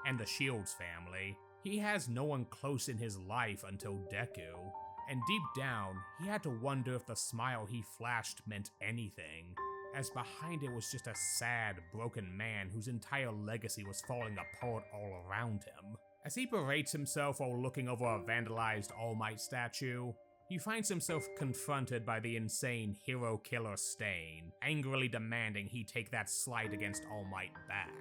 Speaker 1: and the Shields family, he has no one close in his life until Deku. And deep down, he had to wonder if the smile he flashed meant anything, as behind it was just a sad, broken man whose entire legacy was falling apart all around him. As he berates himself while looking over a vandalized All Might statue, he finds himself confronted by the insane hero killer Stain, angrily demanding he take that slight against All Might back.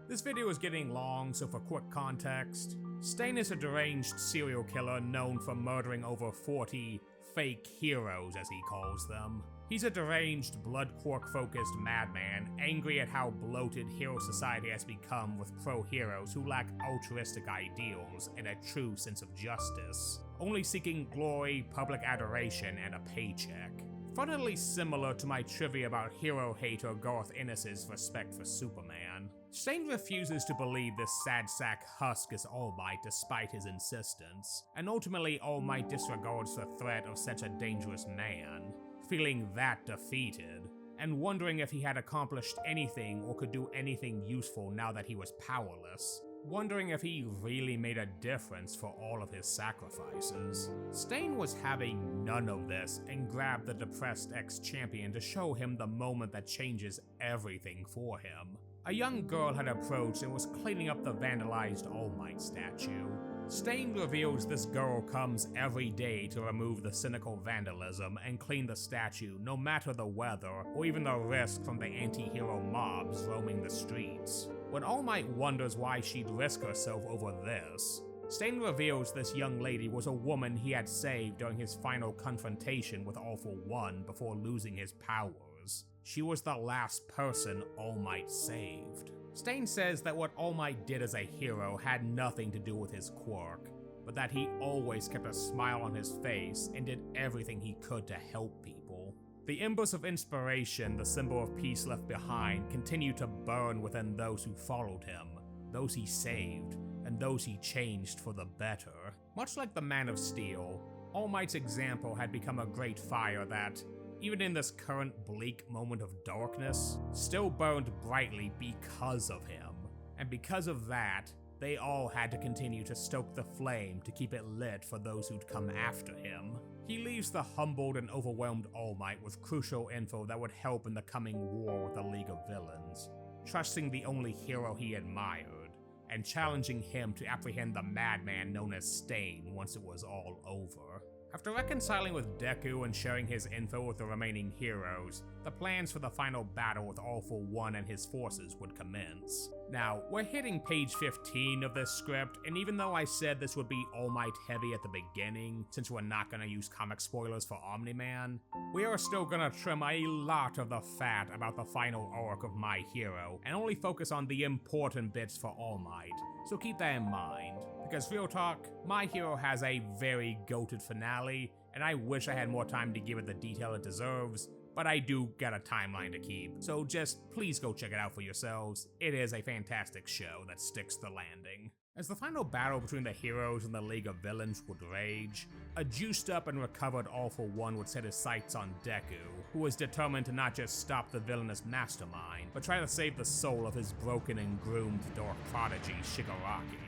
Speaker 1: This video is getting long, so for quick context, Stain is a deranged serial killer known for murdering over 40 fake heroes, as he calls them. He's a deranged, blood quark-focused madman, angry at how bloated hero society has become with pro-heroes who lack altruistic ideals and a true sense of justice, only seeking glory, public adoration, and a paycheck. Funnily similar to my trivia about hero hater Garth Ennis's respect for Superman. Stain refuses to believe this sad sack husk is All Might despite his insistence, and ultimately All Might disregards the threat of such a dangerous man, feeling that defeated, and wondering if he had accomplished anything or could do anything useful now that he was powerless. Wondering if he really made a difference for all of his sacrifices. Stain was having none of this and grabbed the depressed ex-champion to show him the moment that changes everything for him. A young girl had approached and was cleaning up the vandalized All Might statue. Stain reveals this girl comes every day to remove the cynical vandalism and clean the statue no matter the weather or even the risk from the anti-hero mobs roaming the streets. When All Might wonders why she'd risk herself over this, Stain reveals this young lady was a woman he had saved during his final confrontation with All-For One before losing his powers. She was the last person All Might saved. Stain says that what All Might did as a hero had nothing to do with his quirk, but that he always kept a smile on his face and did everything he could to help people. The embers of inspiration, the symbol of peace left behind, continue to burn within those who followed him, those he saved, and those he changed for the better. Much like the Man of Steel, All Might's example had become a great fire that, even in this current bleak moment of darkness, still burned brightly because of him. And because of that, they all had to continue to stoke the flame to keep it lit for those who'd come after him. He leaves the humbled and overwhelmed All Might with crucial info that would help in the coming war with the League of Villains, trusting the only hero he admired, and challenging him to apprehend the madman known as Stain once it was all over. After reconciling with Deku and sharing his info with the remaining heroes, the plans for the final battle with All-For One and his forces would commence. Now, we're hitting page 15 of this script, and even though I said this would be All Might heavy at the beginning, since we're not gonna use comic spoilers for Omni-Man, we are still gonna trim a lot of the fat about the final arc of My Hero, and only focus on the important bits for All Might, so keep that in mind. Because real talk, My Hero has a very goated finale, and I wish I had more time to give it the detail it deserves, but I do got a timeline to keep, so just please go check it out for yourselves. It is a fantastic show that sticks the landing. As the final battle between the heroes and the League of Villains would rage, a juiced up and recovered All-For One would set his sights on Deku, who was determined to not just stop the villainous mastermind, but try to save the soul of his broken and groomed dark prodigy, Shigaraki.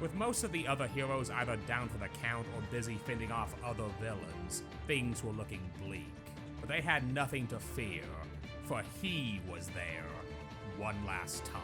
Speaker 1: With most of the other heroes either down for the count or busy fending off other villains, things were looking bleak. But they had nothing to fear, for he was there one last time.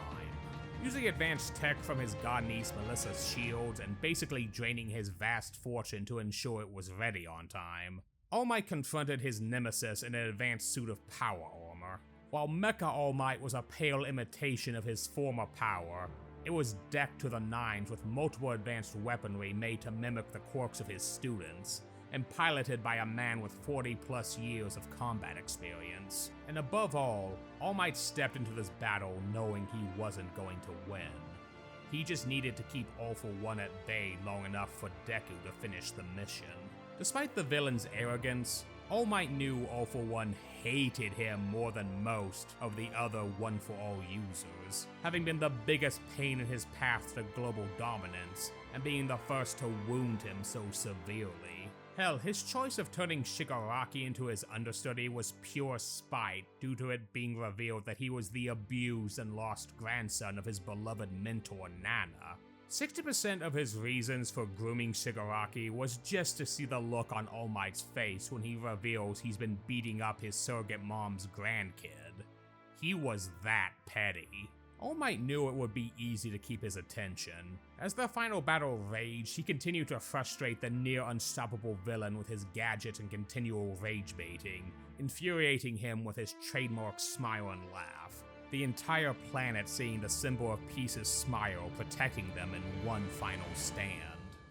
Speaker 1: Using advanced tech from his god niece Melissa's shields and basically draining his vast fortune to ensure it was ready on time, All Might confronted his nemesis in an advanced suit of power armor. While Mecha All Might was a pale imitation of his former power, it was decked to the nines with multiple advanced weaponry made to mimic the quirks of his students, and piloted by a man with 40+ years of combat experience. And above all Might stepped into this battle knowing he wasn't going to win. He just needed to keep All-For One at bay long enough for Deku to finish the mission. Despite the villain's arrogance, All Might knew All-For One hated him more than most of the other One-For-All users, having been the biggest pain in his path to global dominance, and being the first to wound him so severely. Hell, his choice of turning Shigaraki into his understudy was pure spite due to it being revealed that he was the abused and lost grandson of his beloved mentor Nana. 60% of his reasons for grooming Shigaraki was just to see the look on All Might's face when he reveals he's been beating up his surrogate mom's grandkid. He was that petty. All Might knew it would be easy to keep his attention. As the final battle raged, he continued to frustrate the near unstoppable villain with his gadgets and continual rage baiting, infuriating him with his trademark smile and laugh. The entire planet seeing the symbol of peace's smile protecting them in one final stand.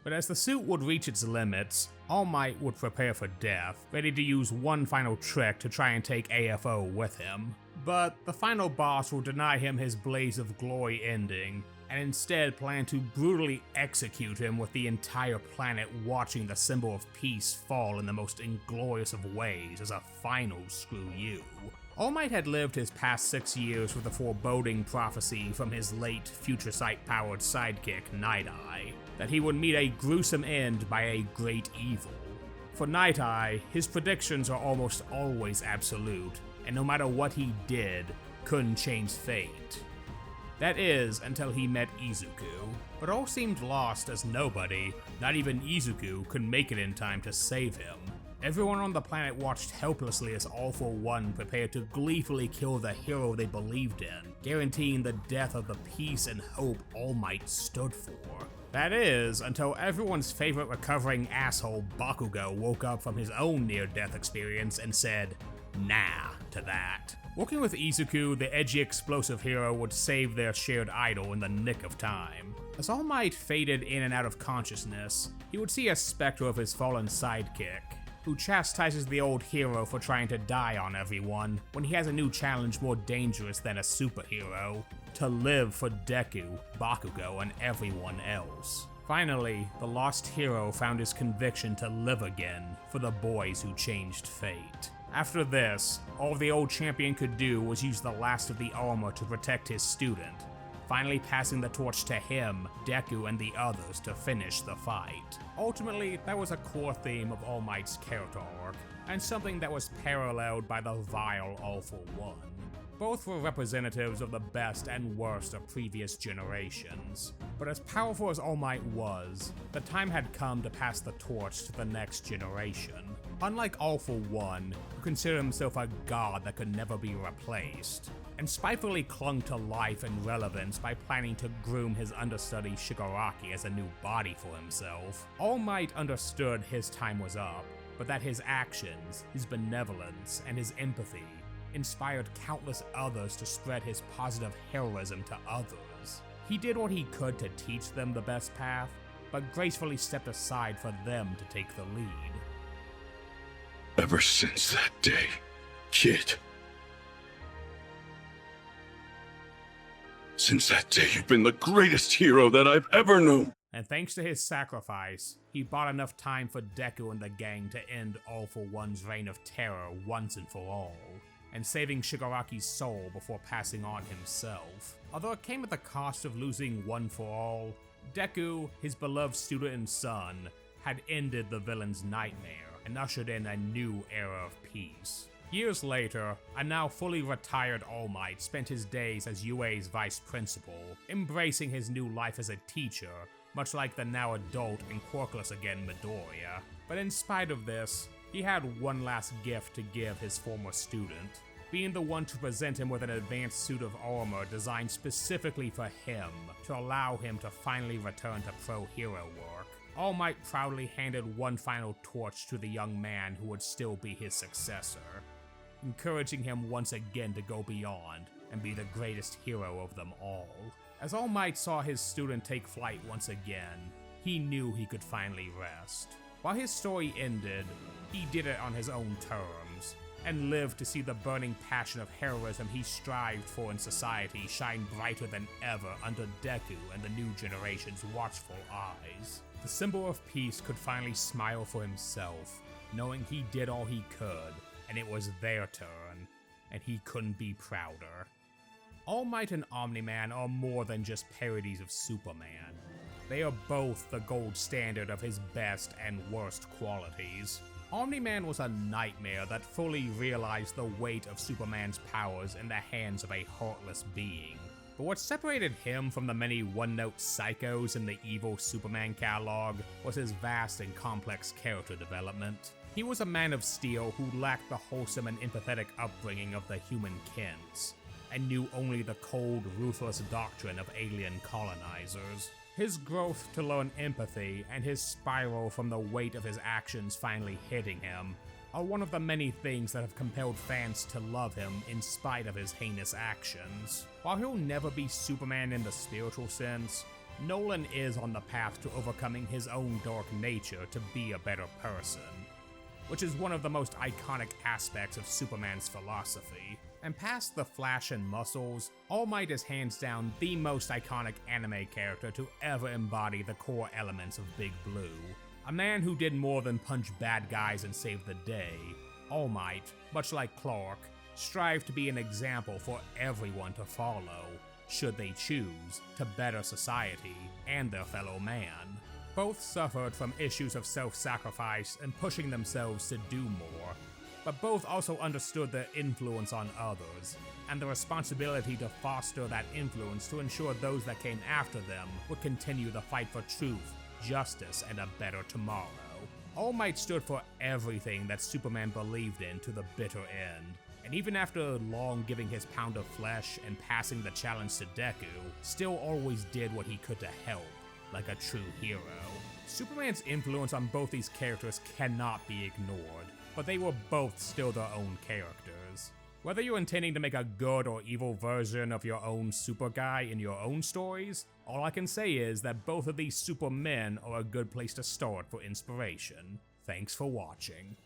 Speaker 1: But as the suit would reach its limits, All Might would prepare for death, ready to use one final trick to try and take AFO with him. But the final boss will deny him his blaze of glory ending, and instead plan to brutally execute him with the entire planet watching the symbol of peace fall in the most inglorious of ways as a final screw you. All Might had lived his past 6 years with a foreboding prophecy from his late Future Sight-powered sidekick, Night-Eye, that he would meet a gruesome end by a great evil. For Night-Eye, his predictions are almost always absolute, and no matter what he did, couldn't change fate. That is, until he met Izuku, but all seemed lost as nobody, not even Izuku, could make it in time to save him. Everyone on the planet watched helplessly as All for One prepared to gleefully kill the hero they believed in, guaranteeing the death of the peace and hope All Might stood for. That is, until everyone's favorite recovering asshole Bakugo woke up from his own near-death experience and said, "Nah" to that. Working with Izuku, the edgy explosive hero would save their shared idol in the nick of time. As All Might faded in and out of consciousness, he would see a specter of his fallen sidekick, who chastises the old hero for trying to die on everyone when he has a new challenge more dangerous than a superhero: to live for Deku, Bakugo, and everyone else. Finally, the lost hero found his conviction to live again for the boys who changed fate. After this, all the old champion could do was use the last of the armor to protect his student, finally passing the torch to him, Deku, and the others to finish the fight. Ultimately, that was a core theme of All Might's character arc, and something that was paralleled by the vile All for One. Both were representatives of the best and worst of previous generations. But as powerful as All Might was, the time had come to pass the torch to the next generation. Unlike All for One, who considered himself a god that could never be replaced, and spitefully clung to life and relevance by planning to groom his understudy Shigaraki as a new body for himself, All Might understood his time was up, but that his actions, his benevolence, and his empathy inspired countless others to spread his positive heroism to others. He did what he could to teach them the best path, but gracefully stepped aside for them to take the lead.
Speaker 5: Ever since that day, kid. Since that day, you've been the greatest hero that I've ever known.
Speaker 1: And thanks to his sacrifice, he bought enough time for Deku and the gang to end All for One's reign of terror once and for all, and saving Shigaraki's soul before passing on himself. Although it came at the cost of losing One for All, Deku, his beloved student and son, had ended the villain's nightmare and ushered in a new era of peace. Years later, a now fully retired All Might spent his days as UA's vice principal, embracing his new life as a teacher, much like the now adult and quirkless again Midoriya. But in spite of this, he had one last gift to give his former student, being the one to present him with an advanced suit of armor designed specifically for him, to allow him to finally return to pro hero work. All Might proudly handed one final torch to the young man who would still be his successor, encouraging him once again to go beyond and be the greatest hero of them all. As All Might saw his student take flight once again, he knew he could finally rest. While his story ended, he did it on his own terms, and lived to see the burning passion of heroism he strived for in society shine brighter than ever under Deku and the new generation's watchful eyes. The symbol of peace could finally smile for himself, knowing he did all he could, and it was their turn, and he couldn't be prouder. All Might and Omni-Man are more than just parodies of Superman. They are both the gold standard of his best and worst qualities. Omni-Man was a nightmare that fully realized the weight of Superman's powers in the hands of a heartless being. But what separated him from the many one-note psychos in the evil Superman catalog was his vast and complex character development. He was a man of steel who lacked the wholesome and empathetic upbringing of the human Kents. and knew only the cold, ruthless doctrine of alien colonizers. His growth to learn empathy and his spiral from the weight of his actions finally hitting him are one of the many things that have compelled fans to love him in spite of his heinous actions. While he'll never be Superman in the spiritual sense, Nolan is on the path to overcoming his own dark nature to be a better person, which is one of the most iconic aspects of Superman's philosophy. And past the flash and muscles, All Might is hands down the most iconic anime character to ever embody the core elements of Big Blue. A man who did more than punch bad guys and save the day, All Might, much like Clark, strive to be an example for everyone to follow, should they choose, to better society and their fellow man. Both suffered from issues of self-sacrifice and pushing themselves to do more, but both also understood their influence on others, and the responsibility to foster that influence to ensure those that came after them would continue the fight for truth, justice, and a better tomorrow. All Might stood for everything that Superman believed in to the bitter end, and even after long giving his pound of flesh and passing the challenge to Deku, still always did what he could to help, like a true hero. Superman's influence on both these characters cannot be ignored, but they were both still their own characters. Whether you're intending to make a good or evil version of your own super guy in your own stories, all I can say is that both of these supermen are a good place to start for inspiration. Thanks for watching.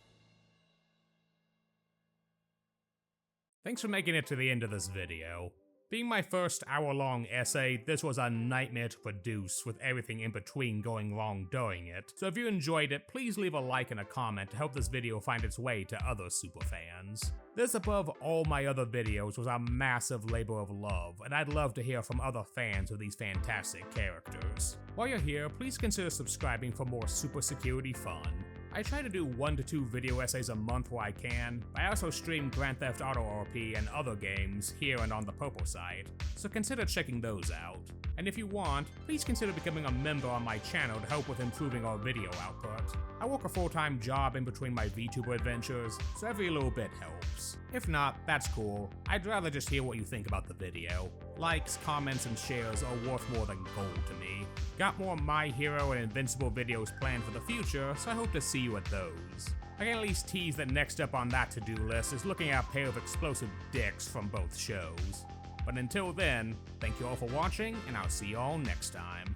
Speaker 1: Thanks for making it to the end of this video. Being my first hour-long essay, this was a nightmare to produce, with everything in between going wrong during it. So if you enjoyed it, please leave a like and a comment to help this video find its way to other superfans. This, above all my other videos, was a massive labor of love, and I'd love to hear from other fans of these fantastic characters. While you're here, please consider subscribing for more super security fun. I try to do 1 to 2 video essays a month where I can, but I also stream Grand Theft Auto RP and other games here and on the Popo site, so consider checking those out. And if you want, please consider becoming a member on my channel to help with improving our video output. I work a full-time job in between my VTuber adventures, so every little bit helps. If not, that's cool. I'd rather just hear what you think about the video. Likes, comments, and shares are worth more than gold to me. Got more My Hero and Invincible videos planned for the future, so I hope to see you at those. I can at least tease that next up on that to-do list is looking at a pair of explosive dicks from both shows. But until then, thank you all for watching, and I'll see you all next time.